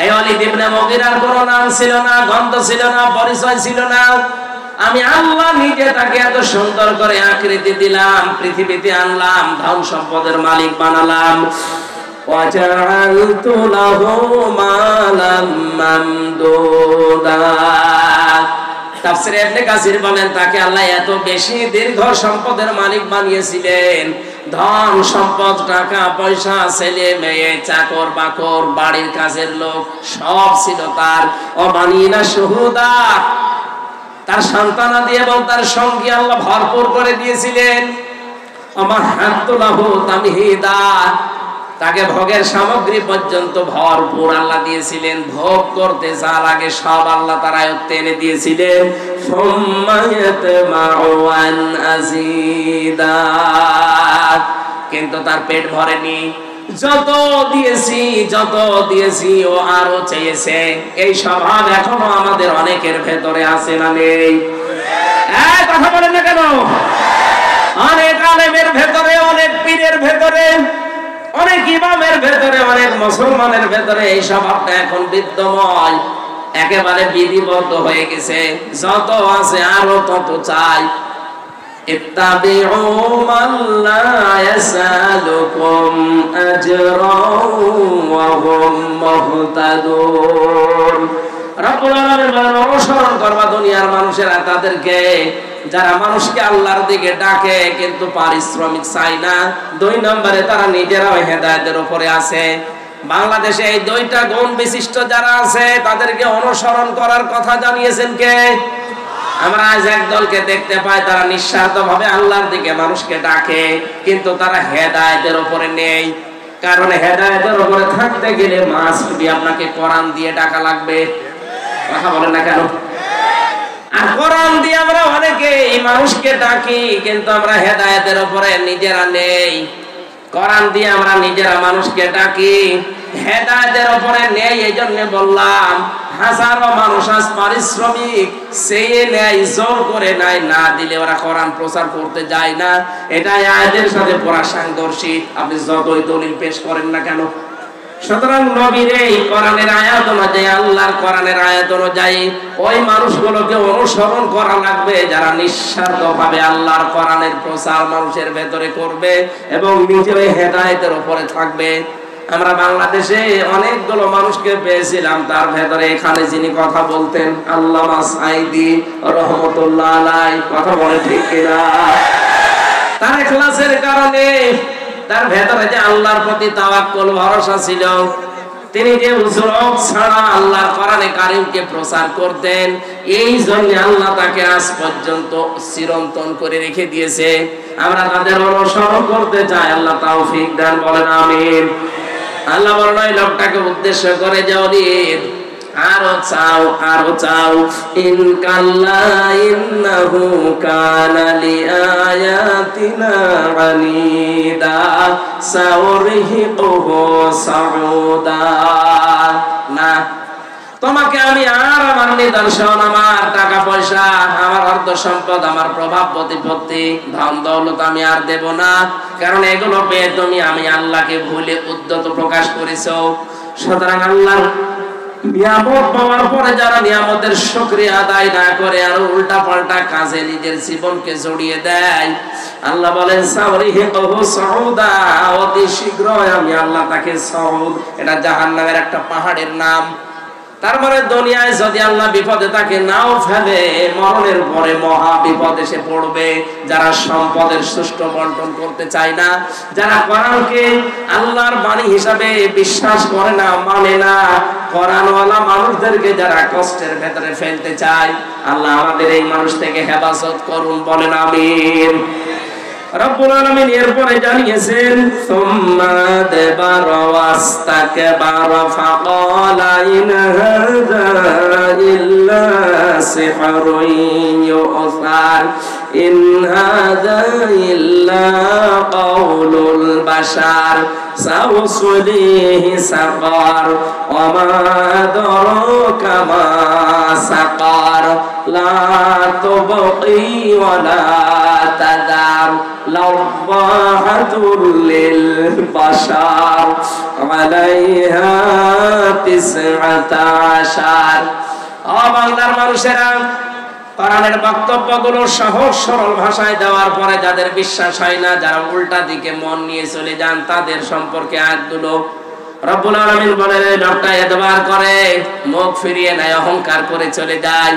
এই ওলীদ ইবনে মুগীরার কোনো নাম ছিল না, গন্ধ ছিল না, পরিচয় ছিল না। আমি আল্লাহ নিজে তাকে এত সুন্দর করে আকৃতি দিলাম, পৃথিবীতে আনলাম, ধন সম্পদের মালিক বানালাম। ওয়াজআলতু লাহু মালাম মামদুদা। তাফসীরে ইবনে কাসির বলেন তাকে আল্লাহ এত বেশি দীর্ঘ সম্পদের মালিক বানিয়েছিলেন। ধন সম্পদ, টাকা পয়সা, ছেলে মেয়ে, চাকর বাকর, বাড়ির কাজের লোক সব ছিল তার। অবানিনা শুহুদা, তার সন্তানাদি এবং তার সঙ্গী আল্লাহ ভরপুর করে দিয়েছিলেন। আমার হাতুলাহু তামহিদা, তাকে ভোগের সামগ্রী পর্যন্ত ভরপুর আল্লাহ দিয়েছিলেন। ভোগ করতে যা লাগে সব আল্লাহ তার আয়ত্তে এনে দিয়েছিলেন। কিন্তু তার পেট ভরেনি। যত দিয়েছি ও আরো চেয়েছে। এই স্বভাব এখনো আমাদের অনেকের ভেতরে আছে না নেই? কথা বলেন না কেন? অনেক আলেমের ভেতরে, অনেক পীরের ভেতরে, অনেক ইমামের ভেতরে, অনেক মুসলমানের ভেতরে এই স্বভাবটা এখন বিদ্যমান, একেবারে বিধিবদ্ধ হয়ে গেছে। যত আছে আরো তত চাই। ইত্তাবিউ মান লা ইয়াসালুকুম আজরাও ওয়া হুম মুহতাদুন। রব্বুল আলামিন বলেন, অনুসরণ করবা দুনিয়ার মানুষেরা তাদেরকে যারা মানুষকে আল্লাহর দিকে ডাকে কিন্তু পারিশ্রমিক চায় না। 2 নম্বরে তারা নিজেরাও হেদায়েতের উপরে আছে। বাংলাদেশে এই 2টা গুণ বিশিষ্ট যারা আছে তাদেরকে অনুসরণ করার কথা জানিয়েছেন কে? আমরা আজ একদলকে দেখতে পাই, তারা নিঃস্বার্থভাবে আল্লাহর দিকে মানুষকে ডাকে কিন্তু তারা হেদায়েতের উপরে নেই। কারণ হেদায়েতের উপরে থাকতে গেলে মাস্ট বি আপনাকে কোরআন দিয়ে ডাকা লাগবে। কথা বলেন না কেন? আর কোরআন দিয়ে আমরা অনেকে মানুষকে ডাকি কিন্তু আমরা হেদায়েতের উপরে নিজেরা নেই। কোরআন দিয়ে আমরা নিজেরা মানুষকে ডাকি, হেদায়েতের উপরে নেই। এই জন্য বললাম হাজারো মানুষ আজ পারিশ্রমিক চেয়ে নেয়, জোর করে নেয়, না দিলে ওরা কোরআন প্রচার করতে যায় না। এটা আয়াতের সাথে পুরা সাংঘর্ষিক, আপনি যতই দলিল পেশ করেন না কেন। সুতরাং নবীর এই কোরআনের আয়াত অনুযায়ী, আল্লাহর কোরআনের আয়াত অনুযায়ী ওই মানুষগুলোকে অনুসরণ করা লাগবে যারা নিঃস্বার্থভাবে আল্লাহর কোরআনের প্রচার মানুষের ভেতরে করবে এবং নিজে হেদায়েতের উপরে থাকবে। আমরা বাংলাদেশে অনেকগুলো মানুষকে পেয়েছিলাম, তার ভেতরে এখানে যিনি কথা বলতেন আল্লামা সাঈদী রহমাতুল্লাহ আলাইহি, কথা বলে ঠিক কিনা? তার ইখলাসের কারণে, তার ভেতরে যে আল্লাহর প্রতি তাওয়াক্কুল ভরসা ছিল, তিনি যে উজরত ছাড়া আল্লাহর কোরআনে কারীমকে প্রচার করতেন, এই জন্য আল্লাহ তাকে আজ পর্যন্ত চিরন্তন করে রেখে দিয়েছে। আমরা তাদের অনুসরণ করতে চাই, আল্লাহ তৌফিক দান, বলেন আমিন। আল্লাহ বলেন ওই লোকটাকে উদ্দেশ্য করে যাওয়ালিদ, আরো চাও, আরো চাও। ইন কাল্লা ইন্নাহু কানা লিআয়াতিনা আনিদা সাউরিহিকুহু সাউদা। না, তোমাকে আমি আর আমার নিদর্শন, আমার টাকা পয়সা, আমার অর্থ সম্পদ, আমার প্রভাব প্রতিপত্তি, ধন দৌলত আমি আর দেব না। কারণ এগুলো পেয়ে তুমি আমি আল্লাহকে ভুলে উদ্যত প্রকাশ করেছো। সুতরাং আল্লাহর নিয়ামত পাওয়ার পরে যারা নিয়ামতের শুকরিয়া আদায় না করে আর উল্টা পাল্টা কাজে নিজের জীবনকে জড়িয়ে দেয়, আল্লাহ বলেন সাউরিহিকুহু সাউদা, অতি শীঘ্রই আমি আল্লাহ তাকে সাউদ, এটা জাহান্নামের একটা পাহাড়ের নাম। তার মানে দুনিয়ায় যদি আল্লাহ বিপদে তাকে নাও ফেলে, মরণের পরে মহা বিপদ এসে পড়বে। যারা সম্পদের সুষ্ঠু বন্টন করতে চায় না, যারা কোরআনকে আল্লাহর বাণী হিসাবে বিশ্বাস করে না, মানে না, কোরআনওয়ালা মানুষদেরকে যারা কষ্টের ভেতরে ফেলতে চায়, আল্লাহ আমাদের এই মানুষ থেকে হেফাজত করুন, বলেন আমিন। রব্বুল আলামিন এরপরে জানিয়েছেন সুম্মা দাবারা ওয়াস্তাকবারা ফাকালা ইন হাযা ইল্লা সিহরুন ইউসার ইন হাযা ইল্লা কাউলুল বাশার সাউসলিহি সাকার ওয়া মা আদরাকা মা সাকার লা তুবকি ওয়া লা তাদার লাওয়াহাতুল লিল বাশার আলাইহা 19। ও বাংলার মানুষেরা, কোরআনের বক্তব্যগুলো সহজ সরল ভাষায় দেওয়ার পরে যাদের বিশ্বাস হয় না, যারা উল্টা দিকে মন নিয়ে চলে যান, তাদের সম্পর্কে আয়াতগুলো রব্বুল আলামিন বলেন লোকটা এতবার করে, মুখ ফিরিয়ে নেয়, অহংকার করে চলে যায়,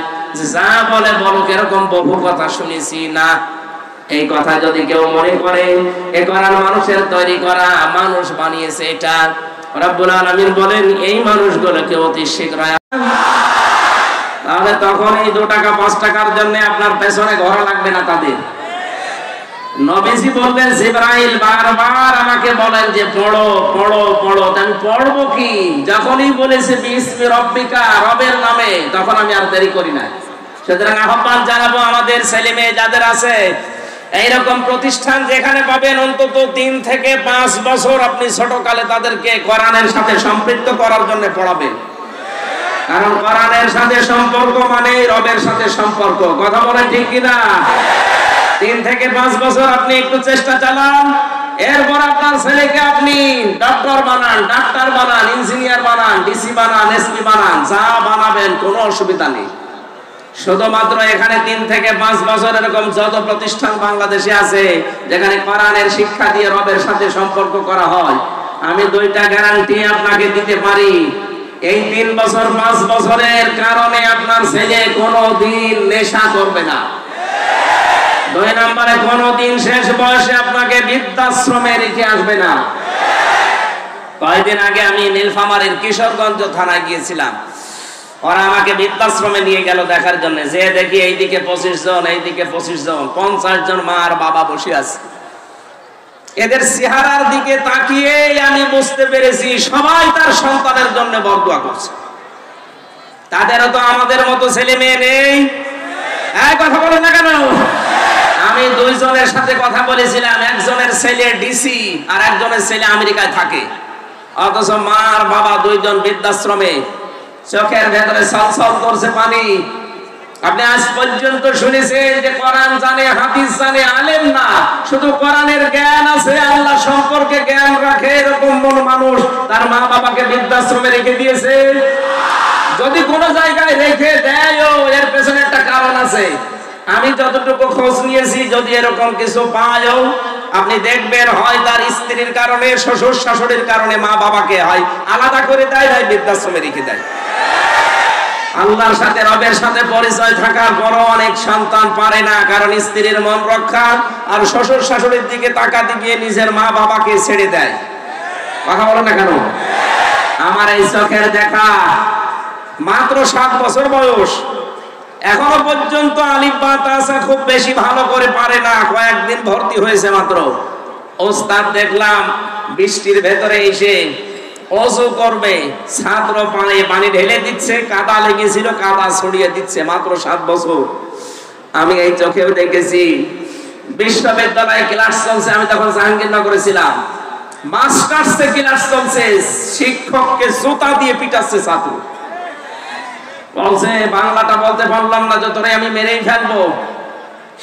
যা বলে বলুক, এরকম বহু কথা শুনেছি না। এই কথা যদি কেউ মনে করে এ কোরআন মানুষের তৈরি করা, মানুষ বানিয়েছে, এটা রব্বুল আলামিন বলেন এই মানুষগুলোকে অতি শীঘ্রই, তাহলে তখন এই 2 টাকা 5 টাকার জন্য আপনার পেছনে ঘোরা লাগবে না তাদের। নবীজি বললেন জিবরাইল বারবার আমাকে বলেন যে পড়ো পড়ো পড়ো। আমি পড়বো কি? যখনই বলেছে বিসমি রব্বিকা, রবের নামে, তখন আমি আর দেরি করি না। সুতরাং আহ্বান জানাবো আমাদের ছেলে মেয়ে যাদের আছে এইরকম প্রতিষ্ঠান, যেখানে পাবেন অন্তত 3 থেকে 5 বছর আপনি ছোটকালে তাদেরকে কোরআনের সাথে সম্পৃক্ত করার জন্য পড়াবেন। কারণ কোরআনের সাথে সম্পর্ক মানে রবের সাথে সম্পর্ক। কথা বলেন ঠিক কিনা? 3 থেকে 5 বছর আপনি একটু চেষ্টা চালান, এরপর আপনার ছেলেকে আপনি ডক্টর বানান, ডাক্তার বানান, ইঞ্জিনিয়ার বানান, ডিসি বানান, এসপি বানান, যা বানাবেন কোনো অসুবিধা নেই। শুধুমাত্র এখানে 3 থেকে 5 বছর এরকম যত প্রতিষ্ঠান বাংলাদেশে আছে যেখানে কোরআনের শিক্ষা দিয়ে রবের সাথে সম্পর্ক করা হয়, আমি 2টা গ্যারান্টি আপনাকে দিতে পারি। এই 3 বছর 5 বছরের কারণে আপনার ছেলে কোনোদিন নেশা করবে না। 2 নম্বরে কোনোদিন শেষ বয়সে আপনাকে বৃদ্ধাশ্রমে রেখে আসবে না। কয়েকদিন আগে আমি নীলফামারীর কিশোরগঞ্জ থানায় গিয়েছিলাম। ওরা আমাকে বৃদ্ধাশ্রমে নিয়ে গেল দেখার জন্য। যে দেখি এইদিকে 25 জন, এইদিকে 25 জন, 50 জন মা আর বাবা বসে আছে। এদের চেহারার দিকে তাকিয়ে আমি বুঝতে পেরেছি সবাই তার সন্তানের জন্য বরদোয়া করছে। তাদেরও তো আমাদের মতো ছেলে মেয়ে নেই। কথা বলেন না কেন? আমি 2 জনের সাথে কথা বলেছিলাম, একজনের ছেলে ডিসি আর একজনের ছেলে আমেরিকায় থাকে, অথচ মা আর বাবা 2 জন বৃদ্ধাশ্রমে। চোখের ভেতরে ছলছল করছে পানি। আপনি আজ পর্যন্ত শুনেছেন যে কোরআন জানে, হাদিস জানে, আলেম না, শুধু কোরআনের জ্ঞান আছে, আল্লাহ সম্পর্কে জ্ঞান রাখে, এরকম মানুষ তার মা বাবাকে বৃদ্ধাশ্রমে রেখে দিয়েছে? যদি কোনো জায়গায় রেখে দেয়ও এর পেছনে একটা কারণ আছে। আমি যতটুকু খোঁজ নিয়েছি, যদি এরকম কিছু পায়ও, আপনি দেখবেন হয় তার স্ত্রীর কারণে, শ্বশুর শাশুড়ির কারণে মা বাবাকে হয় আলাদা করে দেয়, হয় বৃদ্ধাশ্রমে রেখে দেয়। আল্লাহর সাথে, রবের সাথে পরিচয় থাকার পরও অনেক সন্তান পারে না, কারণ স্ত্রীর মন রক্ষা আর শ্বশুর শাশুড়ির দিকে তাকাতে গিয়ে নিজের মা বাবাকে ছেড়ে দেয়। কথা বলো না কেন? আমার এই চোখের দেখা, মাত্র 7 বছর বয়স, এখনো পর্যন্ত আলিফ বা তাসা খুব বেশি ভালো করে পারে না। কয়েকদিন ভর্তি হয়েছে মাত্র। ওস্তাদ দেখলাম বৃষ্টির ভেতরে এসে ওযু করবে, ছাত্র পানি ঢেলে দিচ্ছে, কাদা লেগেছিল কাদা ছড়িয়ে দিচ্ছে, মাত্র 7 বছর। আমি এই চোখেও দেখেছি। বিশ্ববিদ্যালয়ে ক্লাস চলছে, আমি তখন জাহাঙ্গীরনগরে ছিলাম। মাস্টার্সে ক্লাস চলছে, শিক্ষককে জুতা দিয়ে পিটাচ্ছে ছাত্র। বলছে বাংলাটা বলতে পারলাম না, যতটাই আমি মেরেই ফেলবো।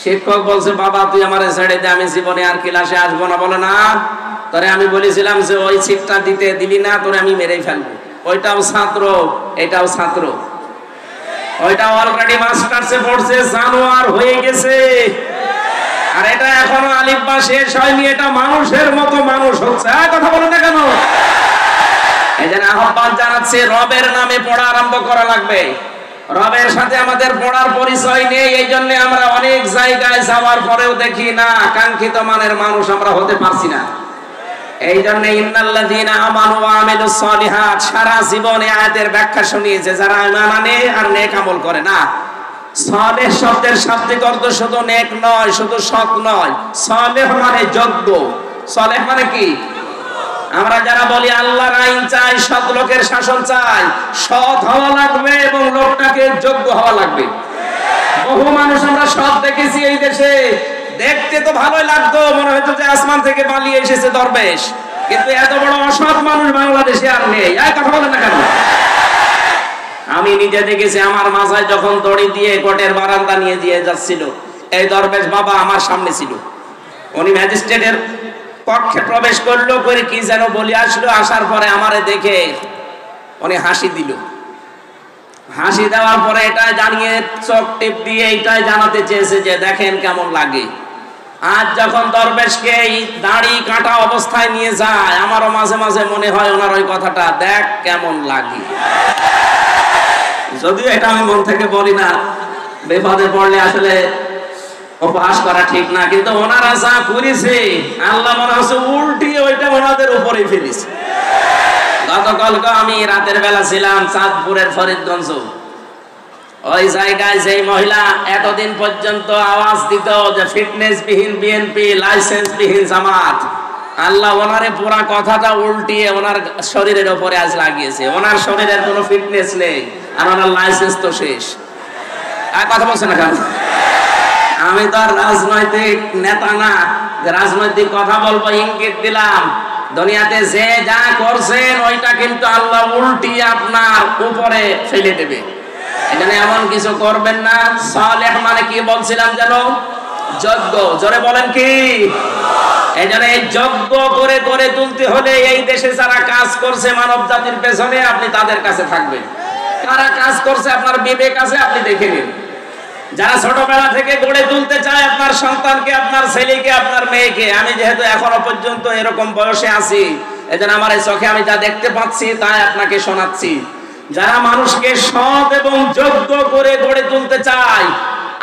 শিক্ষক বলছে বাবা তুই আমারে ছেড়ে দে, আমি জীবনে আর ক্লাসে আসবো না। বলে না, তোরে আমি বলেছিলাম যে ওই সিটটা দিতে দিলি না, তোরে আমি মেরেই ফেলবো। ওইটাও ছাত্র, এটাও ছাত্র, ওইটাও অলরেডি মাস্টার্সে পড়ছে, জানোয়ার হয়ে গেছে। আর এটা এখনো আলিফ বা শেষ হয়নি, এটা মানুষের মতো মানুষ হচ্ছে। কথা বলো না কেন? এই জন্য আহ্বান জানাচ্ছে, রবের নামে পড়া আরম্ভ করা লাগবে। রবের সাথে আমাদের পড়ার পরিচয় নেই, এই জন্য আমরা অনেক জায়গায় যাওয়ার পরেও দেখি না কাঙ্ক্ষিত মানের মানুষ আমরা হতে পারছি না। এই জন্য ইন্নাল্লাযীনা আমানু ওয়া আমিলুস সালিহাত, সারা জীবনে আয়াতের ব্যাখ্যা শুনিয়েছে, যারা ঈমান আনে আর নেক আমল করে। না, সালেহ শব্দের শাব্দিক অর্থ শুধু নেক নয়, শুধু সৎ নয়। সালেহ মানে যোগ্য। সালেহ মানে কি? আমরা যারা বলি আল্লাহর আইন চাই, সৎ লোকের শাসন চাই, সৎ হওয়া লাগবে এবং লোকটাকে যোগ্য হওয়া লাগবে। বহু মানুষ আমরা সৎ দেখেছি এই দেশে, দেখতে তো ভালোই লাগতো, মনে হতো যে আসমান থেকে পালিয়ে এসেছে দরবেশ, কিন্তু এত বড় অসৎ মানুষ বাংলাদেশে আর নেই। এই কথা বলেন না কেন? আমি নিজে দেখেছি, আমার মাথায় যখন দড়ি দিয়ে কোর্টের বারান্দা নিয়ে দিয়ে যাচ্ছিল, এই দরবেশ বাবা আমার সামনে ছিল। উনি ম্যাজিস্ট্রেটের কক্ষে প্রবেশ করলো, করে কি যেন বলে আসলো, আসার পরে আমারে দেখে উনি হাসি দিল। হাসি দেওয়ার পরে এটাই জানিয়ে, চোখ টিপ দিয়ে এইটাই জানাতে চেয়েছে যে দেখেন কেমন লাগে। আজ যখন দরবেশকে এই দাড়ি কাটা অবস্থায় নিয়ে যায়, আমারও মাঝে মাঝে মনে হয় ওনার ওই কথাটা, দেখ কেমন লাগে। যদিও এটা আমি মন থেকে বলি না, বিপদে পড়লে আসলে উপহাস করা ঠিক না, কিন্তু ওনারা যা করেছে আল্লাহ মনে হচ্ছে উল্টি ওইটা ওনাদের উপরে ফেলেছে। গতকালকে আমি রাতের বেলা ছিলাম চাঁদপুরের ফরিদগঞ্জ। ওই জায়গায় যেই মহিলা এতদিন পর্যন্ত আওয়াজ দিত যে ফিটনেস বিহীন বিএনপি, লাইসেন্স বিহীন জামাত, আল্লাহ ওনারে পুরা কথাটা উল্টিয়ে ওনার শরীরের উপরে আজ লাগিয়েছে। ওনার শরীরের কোনো ফিটনেস নেই, আর ওনার লাইসেন্স তো শেষ। আর কথা বলছে না কেন? আমি তো আর রাজনৈতিক নেতা না যে রাজনৈতিক কথা বলবো, ইঙ্গিত দিলাম। দুনিয়াতে যে যা করছেন ওইটা কিন্তু আল্লাহ উল্টিয়ে আপনার উপরে ফেলে দেবে। এখানে এমন কিছু করবেন না। সালেহ মানে কি বলছিলাম যেন? যজ্ঞ। জোরে বলেন কি? এই জন্য এই যজ্ঞ করে করে তুলতে হলে এই দেশে যারা কাজ করছে মানব জাতির পেছনে, আপনি তাদের কাছে থাকবেন। কারা কাজ করছে আপনার বিবেক আছে, আপনি দেখে নিন। যারা ছোটবেলা থেকে গড়ে তুলতে চায় আপনার সন্তানকে, আপনার ছেলেকে, আপনার মেয়েকে, আমি যেহেতু এখনো পর্যন্ত এরকম বয়সে আছি, এজন্য আমার এই চোখে আমি যা দেখতে পাচ্ছি তাই আপনাকে শোনাচ্ছি। যারা মানুষকে সৎ এবং যোগ্য করে গড়ে তুলতে চায়,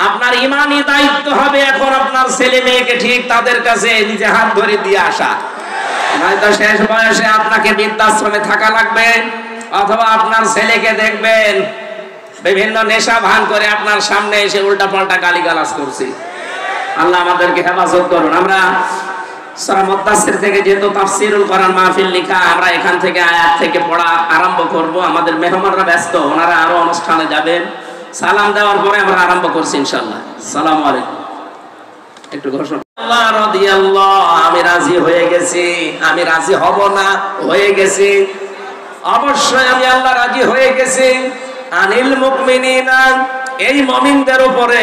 আপনার ইমানি দায়িত্ব হবে এখন আপনার ছেলে মেয়েকে ঠিক তাদের কাছে নিজে হাত ধরে দিয়ে আসা। নয়তো শেষ বয়সে আপনাকে বৃদ্ধাশ্রমে থাকা লাগবে, অথবা আপনার ছেলেকে দেখবেন বিভিন্ন নেশা ভান করে আপনার সামনে এসে উল্টা পাল্টা গালিগালাজ করছে। আল্লাহ আমাদেরকে হেফাজত করুন। আমরা সূরা মুদ্দাসসির থেকে যেহেতু তাফসীরুল কোরআন মাহফিল লেখা, আমরা এখান থেকে আয়াত থেকে পড়া আরম্ভ করব। আমাদের মেহমানরা ব্যস্ত, ওনারা আরো অনুষ্ঠানে যাবেন। সালাম দেওয়ার পরে আমরা আরম্ভ করছি ইনশাআল্লাহ। আসসালামু আলাইকুম। একটু ঘোষণা। আল্লাহ রাদিয়াল্লাহু, আমি রাজি হয়ে গেছি। আমি রাজি হব না, হয়ে গেছি। অবশ্যই আমি আল্লাহ রাজি হয়ে গেছি। আনিল মুমিনিনা, এই মুমিনদের উপরে,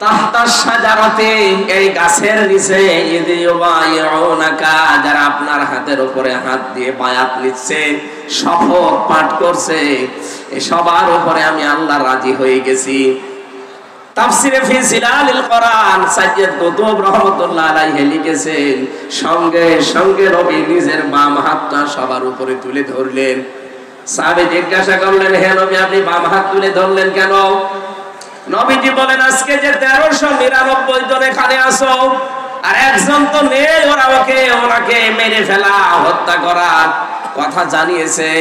তাহতা শাজারাতে, এই গাছের নিচে, ইউবাইউনাকা, যারা আপনার হাতের উপরে হাত দিয়ে বায়াত নিচ্ছে, শপথ পাঠ করছে, এই সবার উপরে আমি আল্লাহ রাজি হয়ে গেছি। তাফসিরে ফি জিলালিল কোরআন সাইয়্যিদ কুতুব রাহমাতুল্লাহ আলাইহি লিখেছেন, সঙ্গে সঙ্গে নবী নিজের বাম হাতটা সবার উপরে তুলে ধরলেন। সাহাবী জিজ্ঞাসা করলেন, হে নবী, আপনি বাম হাত তুলে ধরলেন কেন? নবীজি বলেন, আজকে যে 1399 জন এখানে আসো, আর একজন তো নেই, ওনাকে মেরে ফেলা, হত্যা করার কথা জানিয়েছে।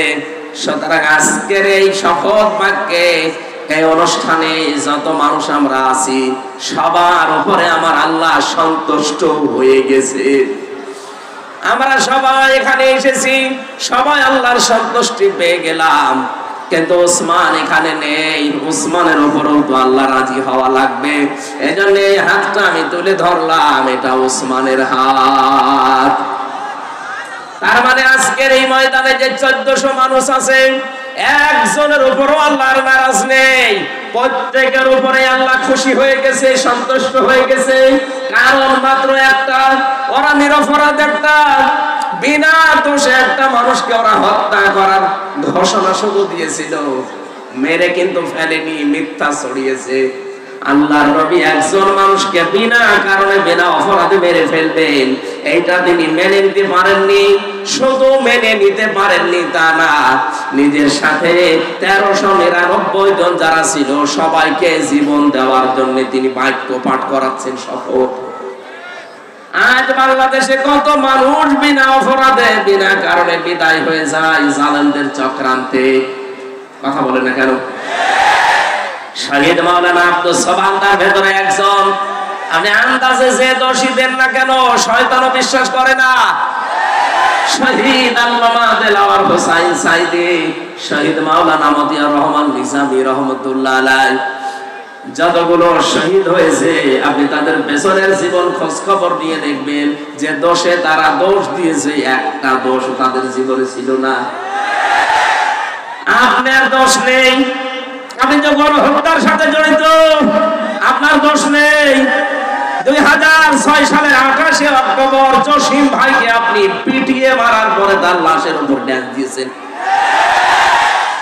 সুতরাং আজকের এই শপথ বাক্যে, এই অনুষ্ঠানে যত মানুষ আমরা আছি, সবার উপরে আমার আল্লাহ সন্তুষ্ট হয়ে গেছে। আমরা সবাই এখানে এসেছি, সবাই আল্লাহর সন্তুষ্টি পেয়ে গেলাম। কিন্তু ওসমান এখানে নেই, ওসমানের উপরও তো আল্লাহ রাজি হওয়া লাগবে। এজন্য এই হাতটা আমি তুলে ধরলাম, এটা ওসমানের হাত। তার মানে আজকের এই ময়দানে যে 1400 মানুষ আছে, একজনের উপরও আল্লাহর নারাজ নেই। প্রত্যেকের উপরে আল্লাহ খুশি হয়ে গেছে, সন্তুষ্ট হয়ে গেছে। কারণ মাত্র একটা, ওরা নিরপরাধ, একটা বিনা দোষে একটা মানুষকে ওরা হত্যা করার ঘোষণা শুধু দিয়েছিল, মেরে কিন্তু ফেলেনি, মিথ্যা ছড়িয়েছে। আল্লাহর নবী একজন মানুষকে বিনা কারণে বিনা অপরাধে মেরে ফেলবেন, এইটা তিনি মেনে নিতে পারেননি। শুধু মেনে নিতে পারেননি তা না, নিজের সাথে 1399 জন যারা ছিল সবাইকে জীবন দেওয়ার জন্য তিনি বাক্য পাঠ করাচ্ছেন, শপথ। আজ বাংলাদেশে কত মানুষ বিনা অপরাধে বিনা কারণে বিদায় হয়ে যায় জালেমদের চক্রান্তে। কথা বলে না কেন? শহীদ মাওলানা আব্দুস সাবান তার ভেতরে একজন। আপনি আন্দাজে যে দোষী দেন না কেন, শয়তানও বিশ্বাস করে না। শহীদ আল্লামা দেলাওয়ার হোসাইন সাইদি, শহীদ মাওলানা মতিয়ার রহমান নিজামী রহমতুল্লাহ আলাইহি, যতগুলো শহীদ হয়েছে আপনি তাদের পেছনের জীবন খোঁজ খবর নিয়ে দেখবেন, যে দোষে তারা দোষ দিয়েছে, একটা দোষ তাদের জীবনে ছিল না। আপনার দোষ নেই, আপনি যে গণহত্যার সাথে জড়িত, আপনার দোষ নেই। 2006 সালের 28শে অক্টোবর জসিম ভাইকে আপনি পিটিয়ে মারার পরে তার লাশের উপর ড্যান্স দিয়েছেন,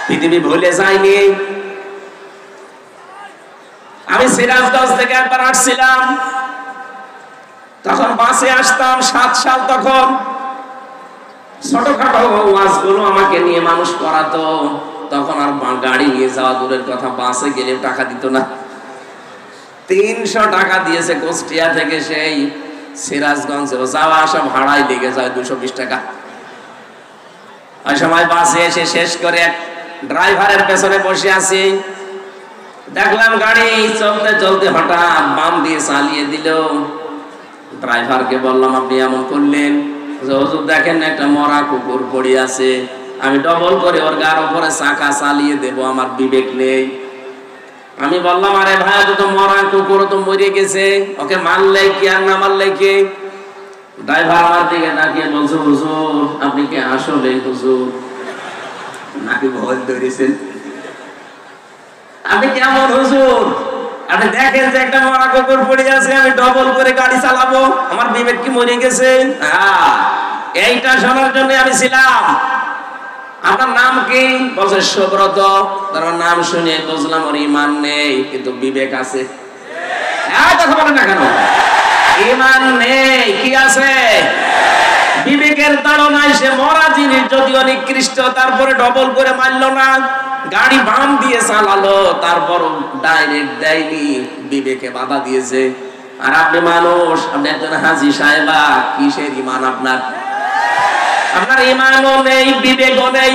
পৃথিবী ভুলে যায়নি। আমি সিরাজগঞ্জ থেকে একবার আসছিলাম, তখন বাসে আসতাম, 7 সাল। তখন ছোটখাটো ওয়াজগুলো আমাকে নিয়ে মানুষ করাতো। তখন আর গাড়ি নিয়ে যাওয়া দূরের কথা, বাসে গেলে টাকা দিত না। 300 টাকা দিয়েছে কুষ্টিয়া থেকে সেই সিরাজগঞ্জ যাওয়া আসা ভাড়াই লেগে যায় 220 টাকা। ওই সময় বাসে এসে শেষ করে ড্রাইভারের পেছনে বসে আছি, দেখলাম গাড়ি চলতে চলতে হঠাৎ বাম দিয়ে চালিয়ে দিল। ড্রাইভারকে বললাম, আপনি এমন করলেন? হুজুর দেখেন একটা মরা কুকুর পড়ে আছে, আমি ডবল করে ওর গার উপরে চাকা চালিয়ে দেব, আমার বিবেক নেই। আমি বললাম, আরে ভাই তো মরা কুকুর তো মরে গেছে, ওকে মারলে কি আর না মারলে কি? ড্রাইভার আমার দিকে তাকিয়ে বলছে, হুজুর আপনি কি আসলে হুজুর নাকি ভয় ধরেছেন? আপনি কেমন হুজুর? আপনি দেখেন যে একটা মরা কুকুর পড়ে আছে, আমি ডবল করে গাড়ি চালাবো, আমার বিবেক কি মরে গেছে? এইটা শোনার জন্য আমি ছিলাম। আপনার নাম কি? বলছে সুব্রত। তার নাম শুনে বুঝলাম ওর ঈমান নেই, কিন্তু বিবেক আছে। কথা বলেন না কেন? ঈমান নেই, কি আছে? বিবেকের তাড়নায় সে মরা জিনিস যদিও নিকৃষ্ট, তারপরে ডবল করে মারলো না, গাড়ি বাম দিয়ে চালালো, তারপর ডাইরেক্ট দেয়নি, বিবেকে বাধা দিয়েছে। আর আপনি মানুষ, আপনি একজন হাজী সাহেবা, কিসের ঈমান আপনার? আপনার ঈমানও নেই, বিবেকও নেই।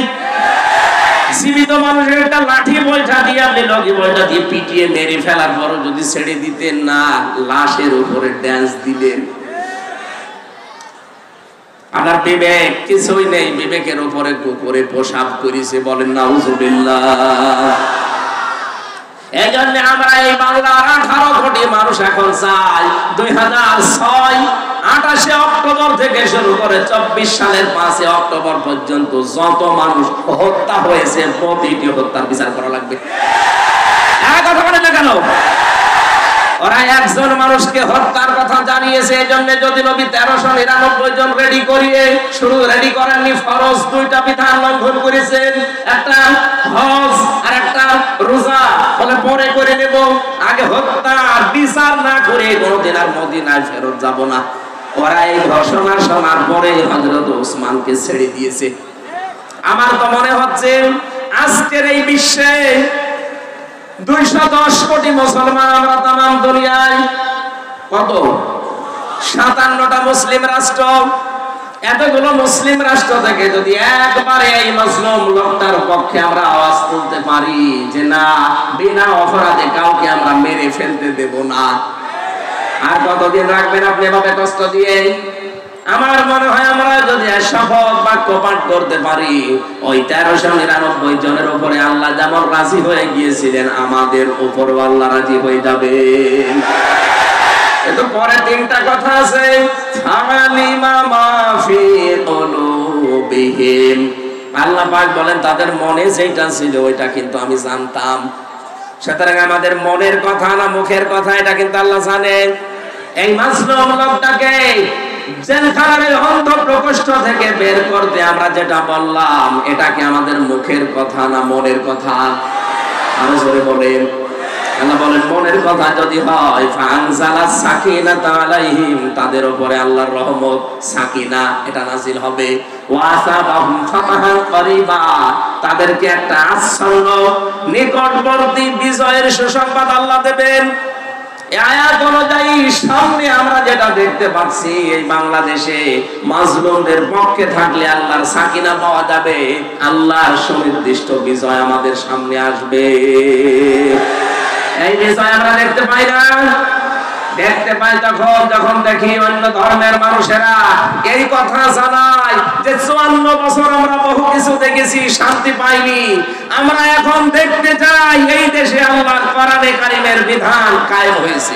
জীবিত মানুষের একটা লাঠি বৈঠা দিয়ে আপনি লগি বৈঠা দিয়ে পিটিয়ে মেরে ফেলার পরও যদি ছেড়ে দিতেন না, লাশের উপরে ড্যান্স দিলেন। আপনার বিবেক কিছুই নেই, বিবেকের উপরে কুকুরে পেশাব করেছে, বলেন নাউজুবিল্লাহ। এই জন্য আমরা এই বাংলার 18 কোটি মানুষ এখন চাই 2006 28 অক্টোবর থেকে শুরু করে 24 সালের 5 অক্টোবর পর্যন্ত যত মানুষ হত্যা হয়েছে প্রতিটি হত্যার বিচার করা লাগবে। কথা বলেন না কেন? ওরা একজন মানুষকে হত্যার কথা জানিয়েছে, এই জন্য যদি নবী 1399 জন রেডি করিয়ে শুরু রেডি করেননি, ফরজ 2টা বিধান লঙ্ঘন করেছেন, একটা হজ আর একটা রোজা, বলে পরে করে নেব, আগে হত্যা বিচার না করে কোনদিন আর মদিনায় ফেরত যাব না। ওরা এই ঘোষণা শোনার পরে হযরত ওসমানকে ছেড়ে দিয়েছে। আমার তো মনে হচ্ছে আজকের এই বিশ্বে 210 কোটি মুসলমান আমরা তাম দুনিয়ায়, কত 57টা মুসলিম রাষ্ট্র, এতগুলো মুসলিম রাষ্ট্র থেকে যদি একবারে এই মুসলিম লোকটার পক্ষে আমরা আওয়াজ তুলতে পারি যে না, বিনা অপরাধে কাউকে আমরা মেরে ফেলতে দেব না, আর কতদিন রাখবেন আপনি এভাবে কষ্ট দিয়ে? আমার মনে হয় আমরা যদি শপথ বাক্য পাঠ করতে পারি, ওই 1399 জনের উপরে আল্লাহ যেমন রাজি হয়ে গিয়েছিলেন, আমাদের উপর আল্লাহ রাজি হয়ে যাবেন। এতো পরে 3টা কথা আছে, আল্লাহ পাক বলেন তাদের মনে যেটা ছিল ওইটা কিন্তু আমি জানতাম। সুতরাং আমাদের মনের কথা না মুখের কথা, এটা কিন্তু আল্লাহ জানেন। এই মাজলুম লোকটাকে জেলখানার অন্ধ প্রকোষ্ঠ থেকে বের করতে আমরা যেটা বললাম, এটা কি আমাদের মুখের কথা না মনের কথা? আরো জোরে বলেন। আল্লাহ বলেন মনের কথা যদি হয়, ফানজালাস সাকিনাতা আলাইহিম, তাদের উপরে আল্লাহর রহমত সাকিনা এটা নাযিল হবে, ওয়াসাবাহুম ফাতাহান করিবা, তাদেরকে একটা আচ্ছন্ন নিকটবর্তী বিজয়ের সুসংবাদ আল্লাহ দেবেন। এই আয়াত অনুযায়ী সামনে আমরা যেটা দেখতে পাচ্ছি, এই বাংলাদেশে মাজলুমদের পক্ষে থাকলে আল্লাহর সাকিনা পাওয়া যাবে, আল্লাহর সুনির্দিষ্ট বিজয় আমাদের সামনে আসবে। এই বিষয় আমরা দেখতে পাই না, দেখতে পাই যখন দেখি অন্য ধর্মের মানুষেরা এই কথা জানায় যে 54 বছর আমরা বহু কিছু দেখেছি, শান্তি পাইনি, আমরা এখন দেখতে চাই এই দেশে আল্লাহর কোরআনে কারীমের বিধান কায়েম হয়েছে।